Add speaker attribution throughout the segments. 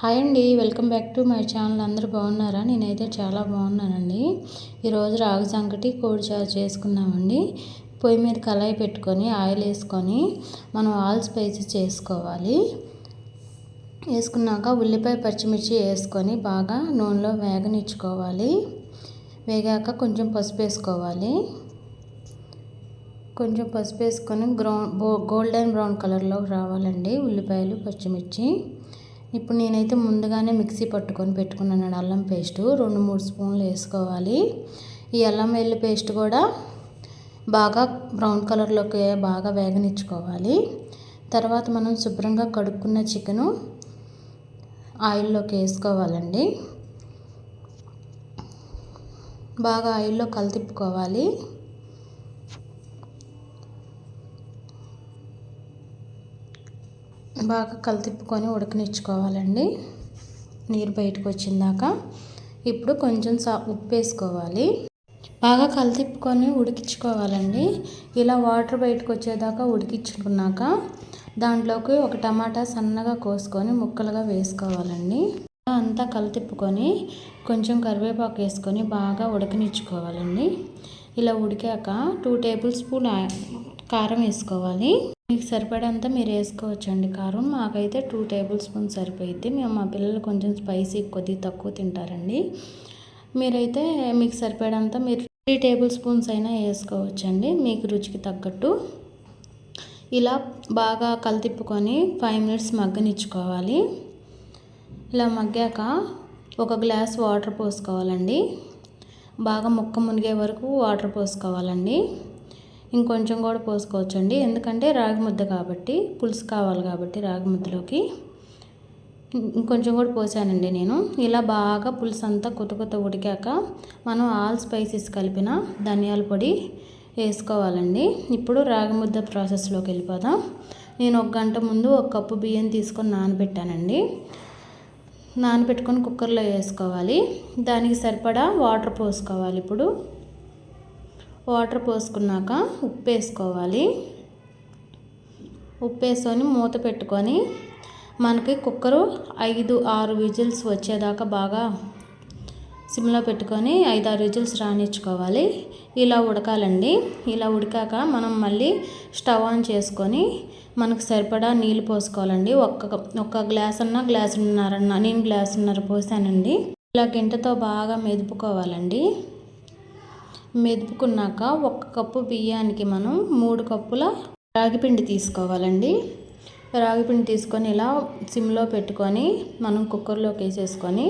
Speaker 1: Hi అండి, welcome back to my channel. అందరూ బాగున్నారా? నేనైతే చాలా బాగున్నానండి. ఈరోజు రాగి సంకటి కోడి చారు చేసుకున్నామండి. పొయ్యి మీద కళాయి పెట్టుకొని ఆయిల్ వేసుకొని మనం ఆల్ స్పైసెస్ చేసుకోవాలి. వేసుకున్నాక ఉల్లిపాయ పచ్చిమిర్చి వేసుకొని బాగా నూనెలో వేగనిచ్చుకోవాలి. వేగాక కొంచెం పసుపు వేసుకోవాలి. కొంచెం పసుపు వేసుకొని గోల్డెన్ బ్రౌన్ కలర్లోకి రావాలండి ఉల్లిపాయలు పచ్చిమిర్చి. ఇప్పుడు నేనైతే ముందుగానే మిక్సీ పట్టుకొని పెట్టుకున్నాను అల్లం పేస్టు 2-3 స్పూన్లు వేసుకోవాలి. ఈ అల్లం వెల్లుల్లి పేస్ట్ కూడా బాగా బ్రౌన్ కలర్లోకి బాగా వేగనిచ్చుకోవాలి. తర్వాత మనం శుభ్రంగా కడుక్కున్న చికెను ఆయిల్లోకి వేసుకోవాలండి. బాగా ఆయిల్లో కలితిప్పుకోవాలి. బాగా కలితిప్పుకొని ఉడకనిచ్చుకోవాలండి నీరు బయటకు వచ్చిందాక. ఇప్పుడు కొంచెం ఉప్పు వేసుకోవాలి. బాగా కలితిప్పుకొని ఉడికించుకోవాలండి. ఇలా వాటర్ బయటకు వచ్చేదాకా ఉడికించుకున్నాక దాంట్లోకి ఒక టమాటా సన్నగా కోసుకొని ముక్కలుగా వేసుకోవాలండి. అంతా కలితిప్పుకొని కొంచెం కరివేపాకు వేసుకొని బాగా ఉడకనిచ్చుకోవాలండి. ఇలా ఉడికాక 2 టేబుల్ స్పూన్ కారం వేసుకోవాలి. మీకు సరిపడంత మీరు వేసుకోవచ్చండి కారం. మాకైతే 2 టేబుల్ స్పూన్ సరిపోయింది. మా పిల్లలు కొంచెం స్పైసీ కొద్దిగా తక్కువ తింటారండి. మీరైతే మీకు సరిపడంత మీరు 3 టేబుల్ స్పూన్స్ అయినా వేసుకోవచ్చండి మీకు రుచికి తగ్గట్టు. ఇలా బాగా కలితిప్పుకొని 5 మినిట్స్ మగ్గనిచ్చుకోవాలి. ఇలా మగ్గాక ఒక గ్లాస్ వాటర్ పోసుకోవాలండి. బాగా ముక్క మునిగే వరకు వాటర్ పోసుకోవాలండి. ఇంకొంచెం కూడా పోసుకోవచ్చండి, ఎందుకంటే రాగి ముద్ద కాబట్టి పులుసు కావాలి కాబట్టి రాగి ముద్దలోకి ఇంకొంచెం కూడా పోసానండి నేను. ఇలా బాగా పులుసు అంతా కొత్త ఉడికాక మనం ఆల్ స్పైసెస్ కలిపిన ధనియాల పొడి వేసుకోవాలండి. ఇప్పుడు రాగి ముద్ద ప్రాసెస్లోకి వెళ్ళిపోదాం. నేను 1 గంట ముందు 1 కప్పు బియ్యం తీసుకొని నానబెట్టానండి. నానబెట్టుకొని కుక్కర్లో వేసుకోవాలి. దానికి సరిపడా వాటర్ పోసుకోవాలి. ఇప్పుడు వాటర్ పోసుకున్నాక ఉప్పు వేసుకోవాలి. ఉప్పు వేసుకొని మూత పెట్టుకొని మనకి కుక్కరు 5-6 విజిల్స్ వచ్చేదాకా బాగా సిమ్లో పెట్టుకొని 5-6 విజిల్స్ రానిచ్చుకోవాలి. ఇలా ఉడకాలండి. ఇలా ఉడికాక మనం మళ్ళీ స్టవ్ ఆన్ చేసుకొని మనకు సరిపడా నీళ్ళు పోసుకోవాలండి. ఒక్క గ్లాస్ అన్నా గ్లాసున్నరన్నా, నేను గ్లాసున్నర పోసానండి. ఇలా గంటతో బాగా మెదుపుకోవాలండి. మెదుపుకున్నాక 1 కప్పు బియ్యానికి మనం 3 కప్పుల రాగిపిండి తీసుకోవాలండి. రాగిపిండి తీసుకొని ఇలా సిమ్లో పెట్టుకొని మనం కుక్కర్లోకి వేసేసుకొని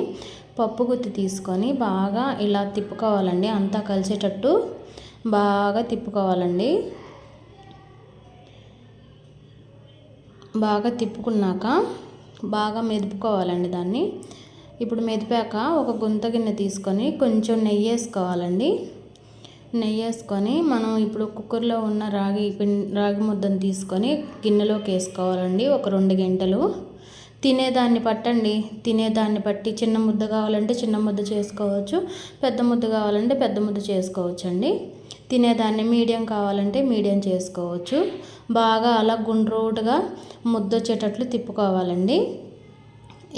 Speaker 1: పప్పు గుత్తి తీసుకొని బాగా ఇలా తిప్పుకోవాలండి. అంతా కలిసేటట్టు బాగా తిప్పుకోవాలండి. బాగా తిప్పుకున్నాక బాగా మెదుపుకోవాలండి దాన్ని. ఇప్పుడు మెదిపాక ఒక గుంత గిన్నె తీసుకొని కొంచెం నెయ్యి వేసుకోవాలండి. నెయ్యి వేసుకొని మనం ఇప్పుడు కుక్కర్లో ఉన్న రాగి ముద్దను తీసుకొని గిన్నెలోకి వేసుకోవాలండి. ఒక 2 గంటలు తినేదాన్ని పట్టండి. తినేదాన్ని బట్టి చిన్న ముద్ద కావాలంటే చిన్న ముద్ద చేసుకోవచ్చు, పెద్ద ముద్ద కావాలంటే పెద్ద ముద్ద చేసుకోవచ్చండి. తినేదాన్ని మీడియం కావాలంటే మీడియం చేసుకోవచ్చు. బాగా అలా గుండ్రోటుగా ముద్ద వచ్చేటట్లు తిప్పుకోవాలండి.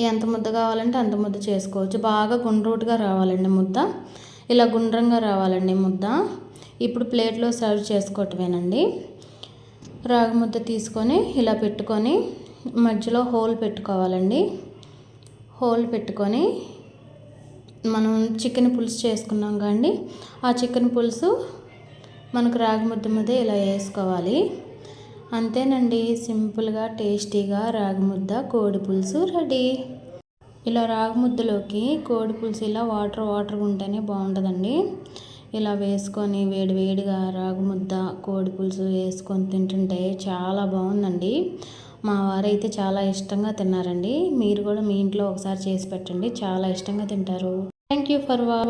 Speaker 1: ఎంత ముద్ద కావాలంటే అంత ముద్ద చేసుకోవచ్చు. బాగా గుండ్రోటుగా రావాలండి ముద్ద. ఇలా గుండ్రంగా రావాలండి ముద్ద. ఇప్పుడు ప్లేట్లో సర్వ్ చేసుకోవటమేనండి. రాగి ముద్ద తీసుకొని ఇలా పెట్టుకొని మధ్యలో హోల్ పెట్టుకోవాలండి. హోల్ పెట్టుకొని మనం చికెన్ పులుసు చేసుకున్నాం కానీ ఆ చికెన్ పులుసు మనకు రాగి ముద్ద మీద ఇలా వేసుకోవాలి. అంతేనండి, సింపుల్గా టేస్టీగా రాగి ముద్ద కోడి పులుసు రెడీ. ఇలా రాగి ముద్దలోకి కోడి పులుసు ఇలా వాటర్ ఉంటేనే బాగుంటుందండి. ఇలా వేసుకొని వేడిగా రాగి ముద్ద కోడి పులుసు వేసుకొని తింటుంటే చాలా బాగుందండి. మా వారైతే చాలా ఇష్టంగా తిన్నారండి. మీరు కూడా మీ ఇంట్లో ఒకసారి చేసి పెట్టండి, చాలా ఇష్టంగా తింటారు. Thank you for watching.